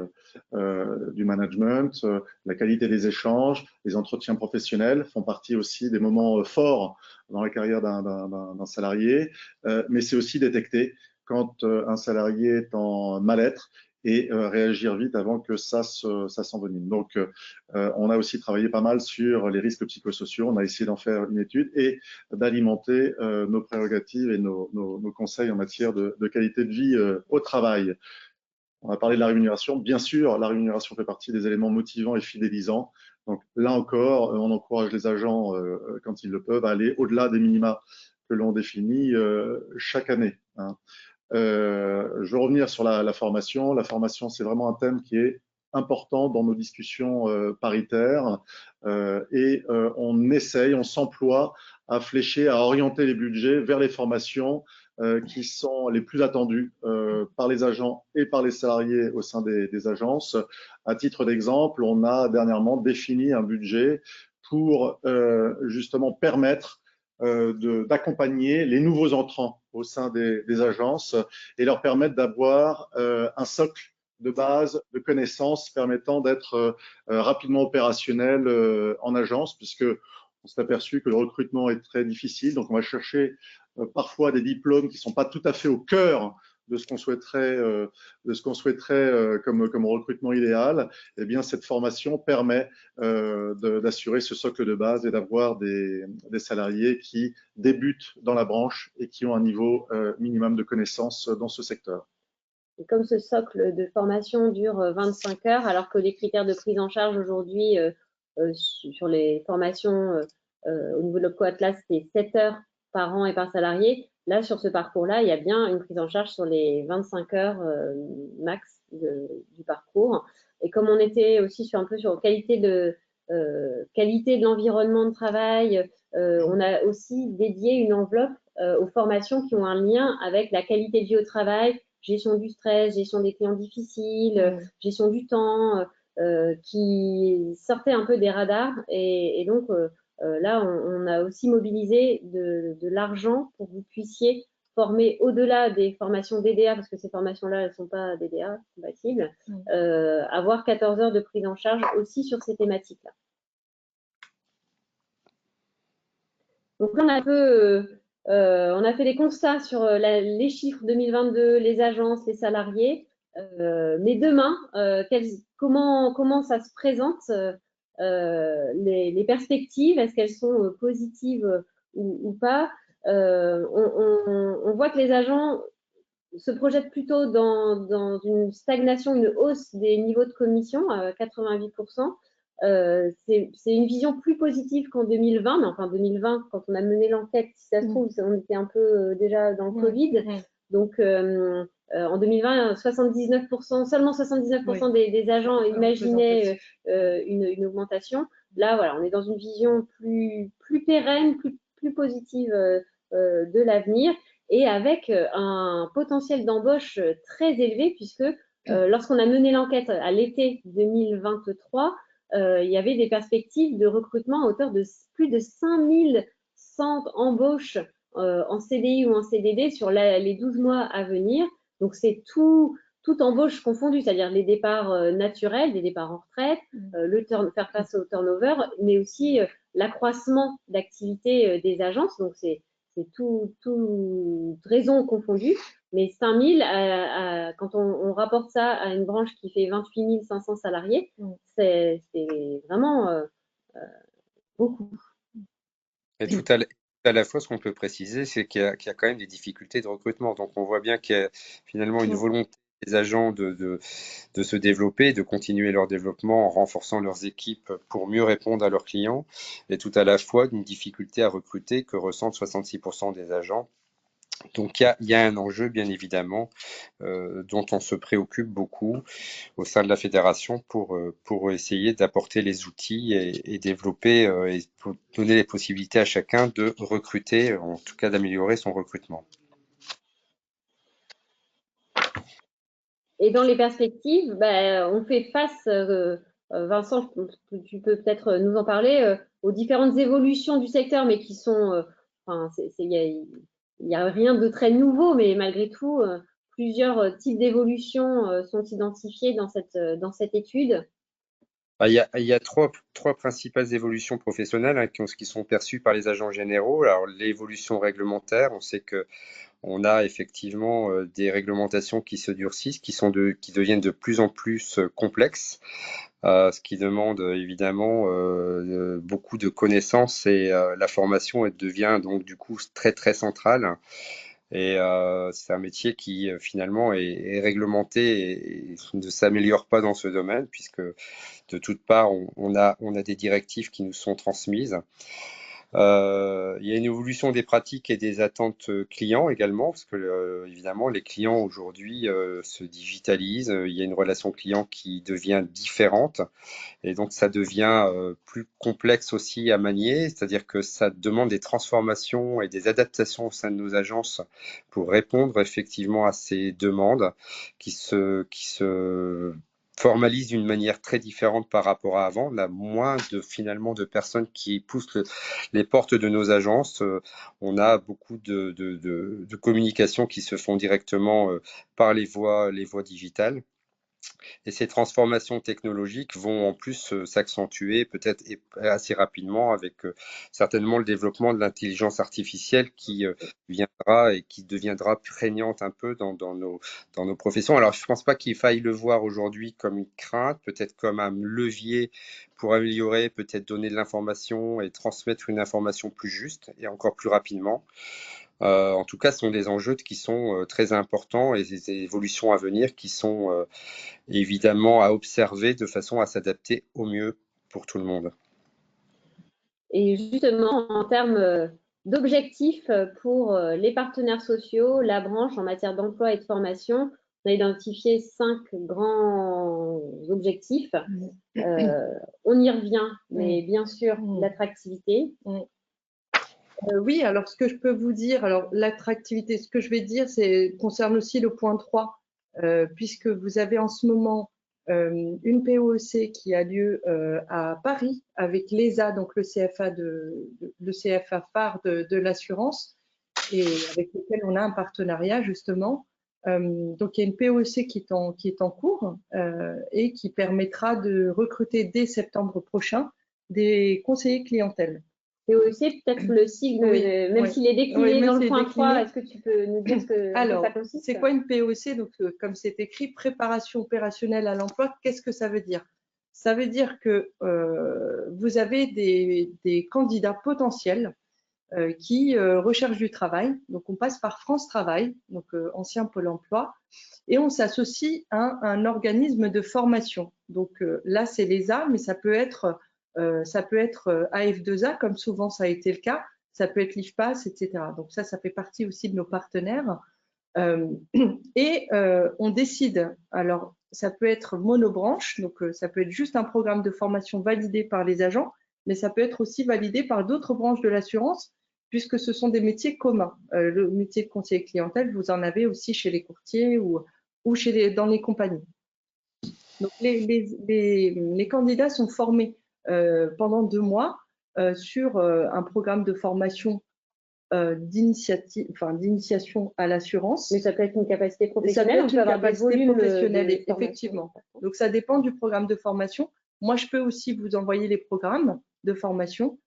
du management, la qualité des échanges, les entretiens professionnels font partie aussi des moments forts dans la carrière d'un salarié, mais c'est aussi détecter quand un salarié est en mal-être et réagir vite avant que ça s'envenime. Donc, on a aussi travaillé pas mal sur les risques psychosociaux. On a essayé d'en faire une étude et d'alimenter nos prérogatives et nos conseils en matière de qualité de vie au travail. On a parlé de la rémunération. Bien sûr, la rémunération fait partie des éléments motivants et fidélisants. Donc, là encore, on encourage les agents, quand ils le peuvent, à aller au-delà des minima que l'on définit chaque année. Hein. Je veux revenir sur la formation. La formation, c'est vraiment un thème qui est important dans nos discussions paritaires et on s'emploie à flécher, à orienter les budgets vers les formations qui sont les plus attendues par les agents et par les salariés au sein des agences. À titre d'exemple, on a dernièrement défini un budget pour justement permettre d'accompagner les nouveaux entrants au sein des agences et leur permettre d'avoir un socle de base de connaissances permettant d'être rapidement opérationnel en agence, puisque on s'est aperçu que le recrutement est très difficile. Donc, on va chercher parfois des diplômes qui ne sont pas tout à fait au cœur de ce qu'on souhaiterait, comme recrutement idéal. Eh bien, cette formation permet d'assurer ce socle de base et d'avoir des salariés qui débutent dans la branche et qui ont un niveau minimum de connaissances dans ce secteur. Et comme ce socle de formation dure 25 heures, alors que les critères de prise en charge aujourd'hui sur les formations au niveau de l'OPCO-Atlas, c'est 7 heures par an et par salarié. Là, sur ce parcours-là, il y a bien une prise en charge sur les 25 heures max du parcours. Et comme on était aussi sur un peu sur qualité de l'environnement de travail, on a aussi dédié une enveloppe aux formations qui ont un lien avec la qualité de vie au travail, gestion du stress, gestion des clients difficiles, gestion du temps, qui sortaient un peu des radars. Et donc, là, on a aussi mobilisé de l'argent pour que vous puissiez former au-delà des formations DDA, parce que ces formations-là, elles ne sont pas DDA compatibles, avoir 14 heures de prise en charge aussi sur ces thématiques-là. Donc là, on a fait des constats sur les chiffres 2022, les agences, les salariés. Mais demain, comment ça se présente les perspectives? Est-ce qu'elles sont positives ou pas? On voit que les agents se projettent plutôt dans une stagnation, une hausse des niveaux de commission à 88%. C'est une vision plus positive qu'en 2020, mais enfin 2020, quand on a mené l'enquête, si ça se trouve, on était un peu déjà dans le Covid. Donc, En 2020, 79%, seulement 79% des agents imaginaient une augmentation. Là, voilà, on est dans une vision plus pérenne, plus positive de l'avenir et avec un potentiel d'embauche très élevé puisque lorsqu'on a mené l'enquête à l'été 2023, il y avait des perspectives de recrutement à hauteur de plus de 5100 embauches en CDI ou en CDD sur les 12 mois à venir. Donc, c'est toute embauche confondue, c'est-à-dire les départs naturels, des départs en retraite, faire face au turnover, mais aussi l'accroissement d'activité des agences. Donc, c'est tout raison confondue. Mais 5000, quand on rapporte ça à une branche qui fait 28 500 salariés, c'est vraiment beaucoup. Et tout à la fois, ce qu'on peut préciser, c'est qu'il y a quand même des difficultés de recrutement. Donc, on voit bien qu'il y a finalement une volonté des agents de se développer, de continuer leur développement en renforçant leurs équipes pour mieux répondre à leurs clients, et tout à la fois une difficulté à recruter que ressentent 66% des agents. Donc, il y a un enjeu, bien évidemment, dont on se préoccupe beaucoup au sein de la fédération pour essayer d'apporter les outils et développer et pour donner les possibilités à chacun de recruter, en tout cas d'améliorer son recrutement. Et dans les perspectives, on fait face, Vincent, tu peux peut-être nous en parler, aux différentes évolutions du secteur, mais qui sont, il n'y a rien de très nouveau, mais malgré tout, plusieurs types d'évolutions sont identifiés dans cette étude. Il y a trois principales évolutions professionnelles qui sont perçues par les agents généraux. Alors, l'évolution réglementaire, on sait que on a effectivement des réglementations qui se durcissent, qui deviennent de plus en plus complexes, ce qui demande évidemment beaucoup de connaissances et la formation elle devient donc du coup très très centrale. Et c'est un métier qui finalement est réglementé et ne s'améliore pas dans ce domaine puisque de toutes parts on a des directives qui nous sont transmises. Il y a une évolution des pratiques et des attentes clients également, parce que évidemment les clients aujourd'hui se digitalisent, il y a une relation client qui devient différente et donc ça devient plus complexe aussi à manier, c'est-à-dire que ça demande des transformations et des adaptations au sein de nos agences pour répondre effectivement à ces demandes qui se formalise d'une manière très différente par rapport à avant. On a moins finalement de personnes qui poussent les portes de nos agences. On a beaucoup de communications qui se font directement par les voies digitales. Et ces transformations technologiques vont en plus s'accentuer peut-être assez rapidement avec certainement le développement de l'intelligence artificielle qui viendra et qui deviendra prégnante un peu dans nos professions. Alors, je ne pense pas qu'il faille le voir aujourd'hui comme une crainte, peut-être comme un levier pour améliorer, peut-être donner de l'information et transmettre une information plus juste et encore plus rapidement. En tout cas, ce sont des enjeux qui sont très importants et des évolutions à venir qui sont évidemment à observer de façon à s'adapter au mieux pour tout le monde. Et justement, en termes d'objectifs pour les partenaires sociaux, la branche en matière d'emploi et de formation, on a identifié 5 grands objectifs. On y revient, mais bien sûr, l'attractivité. Oui, alors ce que je peux vous dire, alors l'attractivité, ce que je vais dire, concerne aussi le point 3, puisque vous avez en ce moment une POEC qui a lieu à Paris avec l'ESA, donc le CFA phare de l'assurance, et avec lequel on a un partenariat justement. Donc il y a une POEC qui est en cours et qui permettra de recruter dès septembre prochain des conseillers clientèle. POEC, peut-être le sigle, même s'il est décliné dans le point 3, est-ce que tu peux nous dire ce que ça consiste? C'est quoi une POEC? Donc, comme c'est écrit, préparation opérationnelle à l'emploi, qu'est-ce que ça veut dire? Ça veut dire que vous avez des candidats potentiels qui recherchent du travail. Donc, on passe par France Travail, donc ancien Pôle emploi, et on s'associe à un organisme de formation. Donc là, c'est l'ESA, mais ça peut être AF2A, comme souvent ça a été le cas, ça peut être l'IFPAS, etc. Donc ça fait partie aussi de nos partenaires. On décide, alors ça peut être monobranche, donc ça peut être juste un programme de formation validé par les agents, mais ça peut être aussi validé par d'autres branches de l'assurance, puisque ce sont des métiers communs. Le métier de conseiller clientèle, vous en avez aussi chez les courtiers ou dans les compagnies. Donc les candidats sont formés pendant 2 mois sur un programme de formation d'initiation à l'assurance. Mais ça peut être une capacité professionnelle. Ça peut être une capacité professionnelle, effectivement. Donc ça dépend du programme de formation. Moi, je peux aussi vous envoyer les programmes de formation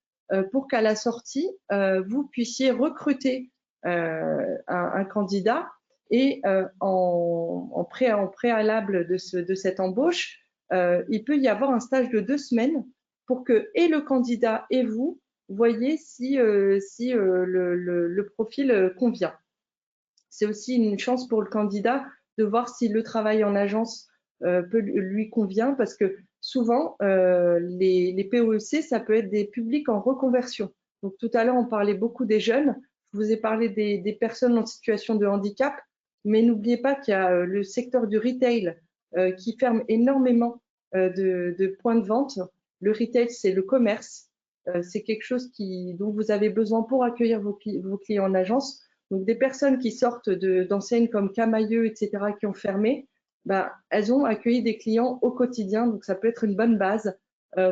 pour qu'à la sortie, vous puissiez recruter un candidat et en préalable de cette embauche, il peut y avoir un stage de 2 semaines pour que et le candidat et vous voyez si le profil convient. C'est aussi une chance pour le candidat de voir si le travail en agence lui convient, parce que souvent, les POEC, ça peut être des publics en reconversion. Donc tout à l'heure, on parlait beaucoup des jeunes. Je vous ai parlé des personnes en situation de handicap, mais n'oubliez pas qu'il y a le secteur du retail qui ferme énormément de points de vente. Le retail, c'est le commerce. C'est quelque chose dont vous avez besoin pour accueillir vos clients en agence. Donc, des personnes qui sortent d'enseignes comme Camailleux, etc., qui ont fermé, elles ont accueilli des clients au quotidien. Donc, ça peut être une bonne base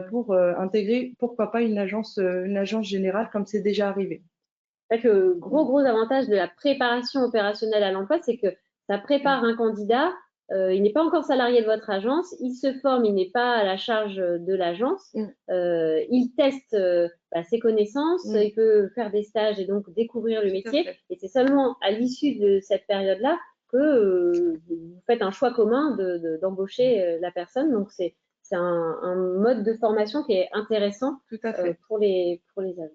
pour intégrer, pourquoi pas, une agence générale, comme c'est déjà arrivé. Le gros avantage de la préparation opérationnelle à l'emploi, c'est que ça prépare un candidat. Il n'est pas encore salarié de votre agence, il se forme, il n'est pas à la charge de l'agence, il teste ses connaissances, il peut faire des stages et donc découvrir le métier. Et c'est seulement à l'issue de cette période-là que vous faites un choix commun d'embaucher la personne. Donc c'est un mode de formation qui est intéressant pour les agents.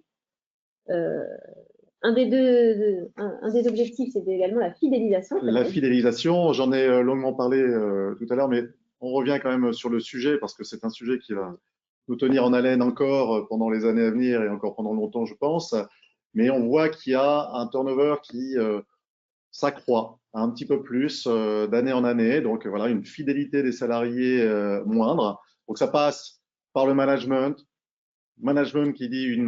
Un des objectifs, c'est également la fidélisation. La fidélisation, j'en ai longuement parlé tout à l'heure, mais on revient quand même sur le sujet parce que c'est un sujet qui va nous tenir en haleine encore pendant les années à venir et encore pendant longtemps, je pense. Mais on voit qu'il y a un turnover qui s'accroît un petit peu plus d'année en année. Donc voilà, une fidélité des salariés moindre. Donc ça passe par le management qui dit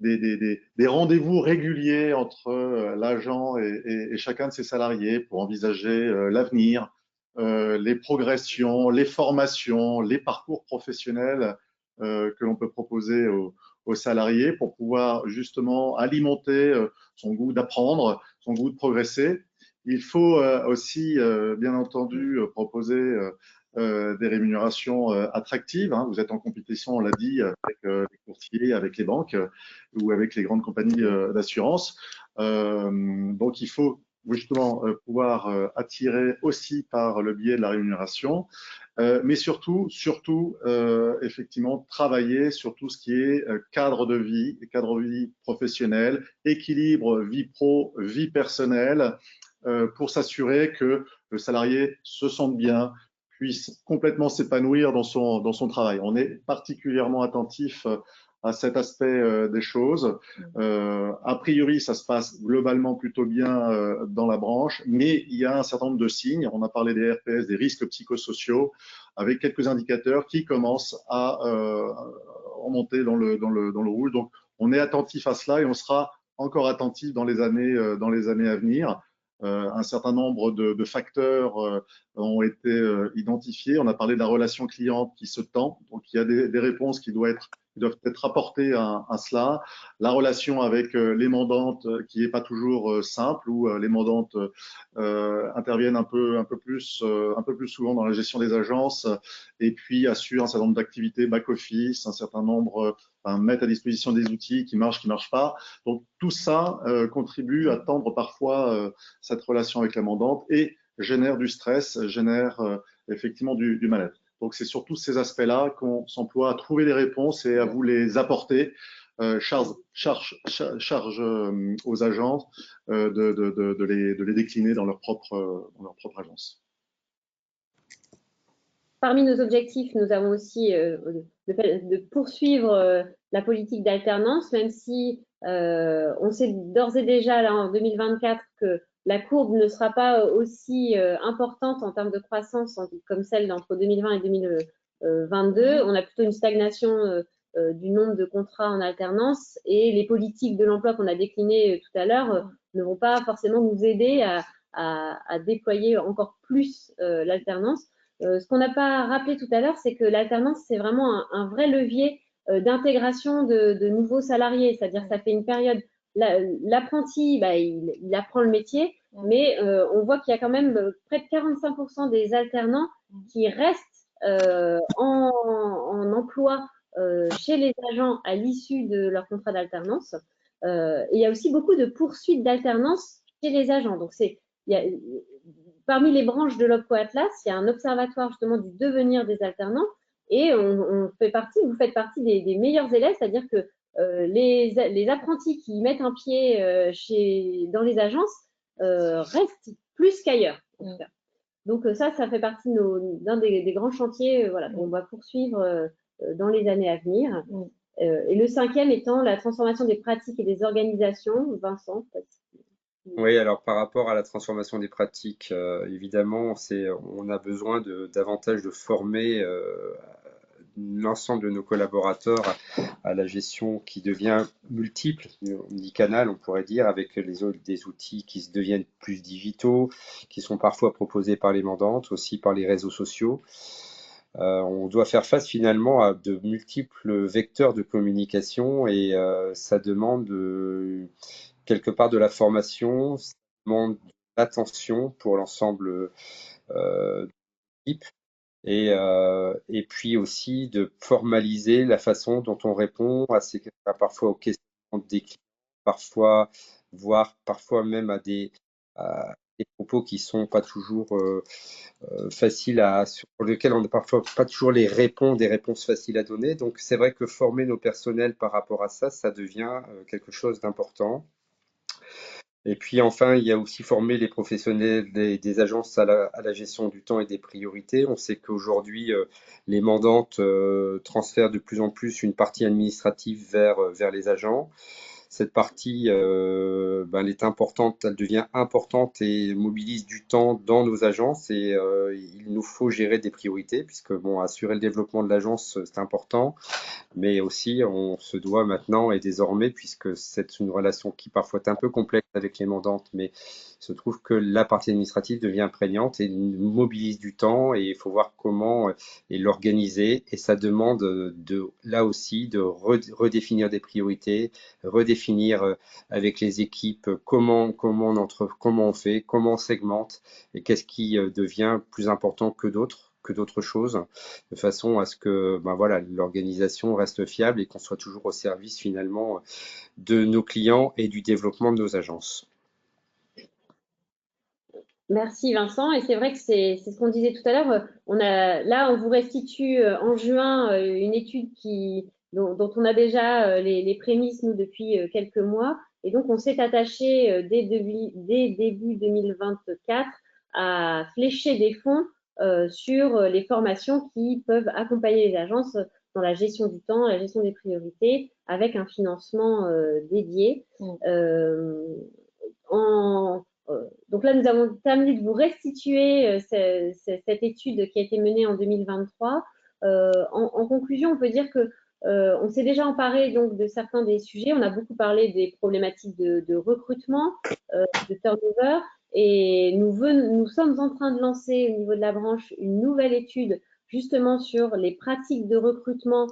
des rendez-vous réguliers entre l'agent et chacun de ses salariés pour envisager l'avenir, les progressions, les formations, les parcours professionnels que l'on peut proposer aux salariés pour pouvoir justement alimenter son goût d'apprendre, son goût de progresser. Il faut aussi, bien entendu, proposer des rémunérations attractives. Hein. Vous êtes en compétition, on l'a dit, avec les courtiers, avec les banques ou avec les grandes compagnies d'assurance. Donc, il faut justement pouvoir attirer aussi par le biais de la rémunération, mais surtout, effectivement, travailler sur tout ce qui est cadre de vie professionnelle, équilibre vie pro, vie personnelle, pour s'assurer que le salarié se sente bien, puisse complètement s'épanouir dans son travail. On est particulièrement attentif à cet aspect des choses. A priori, ça se passe globalement plutôt bien dans la branche, mais il y a un certain nombre de signes. On a parlé des RPS, des risques psychosociaux, avec quelques indicateurs qui commencent à remonter dans le rouge. Donc, on est attentif à cela et on sera encore attentif dans les années à venir. Un certain nombre de facteurs ont été identifiés. On a parlé de la relation client qui se tend. Donc, il y a des réponses qui doivent être apportées à cela. La relation avec les mandantes qui n'est pas toujours simple, où les mandantes interviennent un peu plus souvent dans la gestion des agences et puis assurent un certain nombre d'activités back-office, un certain nombre mettent à disposition des outils qui marchent pas. Donc, tout ça contribue à tendre parfois cette relation avec la mandante et génère du stress, génère effectivement du mal-être. Donc, c'est sur tous ces aspects-là qu'on s'emploie à trouver des réponses et à vous les apporter. Charge aux agents de les décliner dans leur propre agence. Parmi nos objectifs, nous avons aussi le fait de poursuivre la politique d'alternance, même si on sait d'ores et déjà là, en 2024 que la courbe ne sera pas aussi importante en termes de croissance comme celle d'entre 2020 et 2022. On a plutôt une stagnation du nombre de contrats en alternance et les politiques de l'emploi qu'on a déclinées tout à l'heure ne vont pas forcément nous aider à déployer encore plus l'alternance. Ce qu'on n'a pas rappelé tout à l'heure, c'est que l'alternance, c'est vraiment un vrai levier d'intégration de nouveaux salariés, c'est-à-dire que ça fait une période, l'apprenti, il apprend le métier, mais on voit qu'il y a quand même près de 45% des alternants qui restent en emploi chez les agents à l'issue de leur contrat d'alternance. Et il y a aussi beaucoup de poursuites d'alternance chez les agents. Donc, parmi les branches de l'OPCO Atlas, il y a un observatoire justement du devenir des alternants et vous faites partie des meilleurs élèves, c'est-à-dire que les apprentis qui mettent un pied dans les agences restent plus qu'ailleurs. Donc ça fait partie d'un des grands chantiers qu'on va poursuivre dans les années à venir. Et le 5e étant la transformation des pratiques et des organisations. Vincent, oui, alors par rapport à la transformation des pratiques, évidemment, on a besoin davantage de former l'ensemble de nos collaborateurs à la gestion qui devient multiple, omnicanale, on pourrait dire, avec des outils qui se deviennent plus digitaux, qui sont parfois proposés par les mandantes, aussi par les réseaux sociaux. On doit faire face finalement à de multiples vecteurs de communication et ça demande quelque part de la formation, ça demande de l'attention pour l'ensemble de l'équipe et puis aussi de formaliser la façon dont on répond parfois aux questions des clients, voire parfois même à des propos qui sont pas toujours faciles sur lesquels on n'a parfois pas toujours des réponses faciles à donner. Donc c'est vrai que former nos personnels par rapport à ça, ça devient quelque chose d'important. Et puis enfin, il y a aussi former les professionnels des agences à la gestion du temps et des priorités. On sait qu'aujourd'hui, les mandantes transfèrent de plus en plus une partie administrative vers les agents. Cette partie, elle est importante, elle devient importante et mobilise du temps dans nos agences et il nous faut gérer des priorités puisque bon, assurer le développement de l'agence, c'est important, mais aussi on se doit maintenant et désormais, puisque c'est une relation qui parfois est un peu complexe avec les mandantes, mais il se trouve que la partie administrative devient prégnante et mobilise du temps et il faut voir comment et l'organiser et ça demande là aussi de redéfinir des priorités, redéfinir avec les équipes comment on fait, comment on segmente et qu'est-ce qui devient plus important que d'autres choses, de façon à ce que l'organisation reste fiable et qu'on soit toujours au service finalement de nos clients et du développement de nos agences. Merci Vincent, et c'est vrai que c'est ce qu'on disait tout à l'heure. On vous restitue en juin une étude dont on a déjà les prémices nous depuis quelques mois, et donc on s'est attaché dès début 2024 à flécher des fonds sur les formations qui peuvent accompagner les agences dans la gestion du temps, la gestion des priorités, avec un financement dédié. Donc là, nous avons terminé de vous restituer cette étude qui a été menée en 2023. En conclusion, on peut dire que on s'est déjà emparé donc de certains des sujets. On a beaucoup parlé des problématiques de recrutement, de turnover, et nous sommes en train de lancer au niveau de la branche une nouvelle étude justement sur les pratiques de recrutement,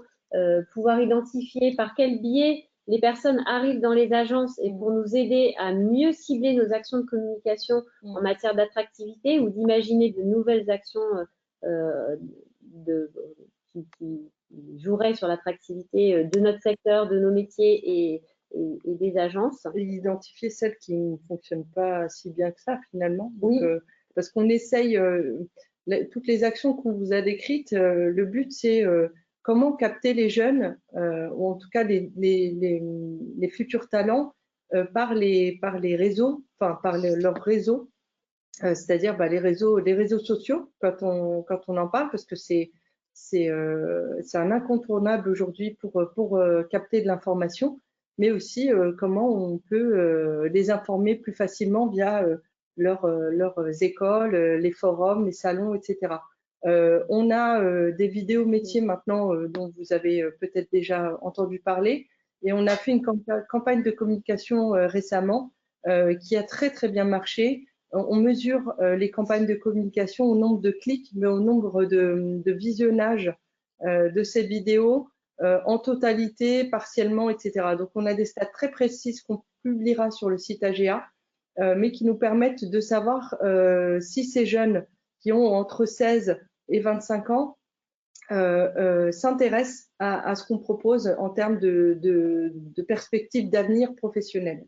pouvoir identifier par quel biais les personnes arrivent dans les agences et pour nous aider à mieux cibler nos actions de communication en matière d'attractivité ou d'imaginer de nouvelles actions qui joueraient sur l'attractivité de notre secteur, de nos métiers et des agences. Et identifier celles qui ne fonctionnent pas si bien que ça finalement. Donc, oui. Parce qu'on essaye, toutes les actions qu'on vous a décrites, le but c'est comment capter les jeunes, ou en tout cas les futurs talents par les réseaux, enfin par leur réseau, c'est-à-dire les réseaux sociaux quand on en parle, parce que c'est un incontournable aujourd'hui pour capter de l'information, mais aussi comment on peut les informer plus facilement via leurs écoles, les forums, les salons, etc. On a des vidéos métiers maintenant dont vous avez peut-être déjà entendu parler, et on a fait une campagne de communication récemment qui a très très bien marché. On mesure les campagnes de communication au nombre de clics, mais au nombre de visionnages de ces vidéos en totalité, partiellement, etc. Donc on a des stats très précises qu'on publiera sur le site AGA, mais qui nous permettent de savoir si ces jeunes qui ont entre 16 et 25 ans s'intéressent à ce qu'on propose en termes de perspectives d'avenir professionnel.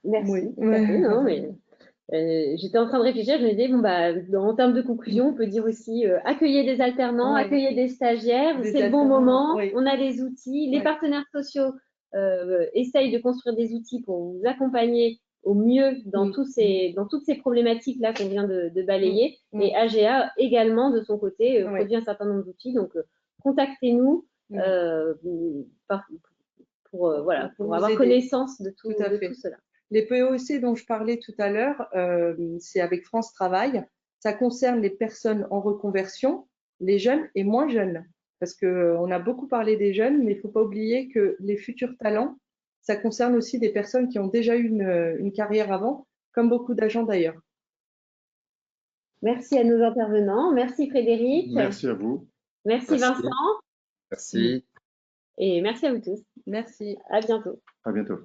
Merci. Oui. Tout à fait, non, mais j'étais en train de réfléchir, je me disais, bon, bah, en termes de conclusion, on peut dire aussi accueillez des alternants, accueillez des stagiaires, c'est le bon moment, on a les outils, les partenaires sociaux essayent de construire des outils pour vous accompagner au mieux dans toutes ces problématiques-là qu'on vient de balayer. Et AGA également, de son côté, produit un certain nombre d'outils. Donc, contactez-nous pour avoir connaissance de tout cela. Les POEC dont je parlais tout à l'heure, c'est avec France Travail. Ça concerne les personnes en reconversion, les jeunes et moins jeunes. Parce qu'on a beaucoup parlé des jeunes, mais il ne faut pas oublier que les futurs talents, ça concerne aussi des personnes qui ont déjà eu une carrière avant, comme beaucoup d'agents d'ailleurs. Merci à nos intervenants. Merci Frédéric. Merci à vous. Merci Vincent. Merci. Et merci à vous tous. Merci. À bientôt. À bientôt.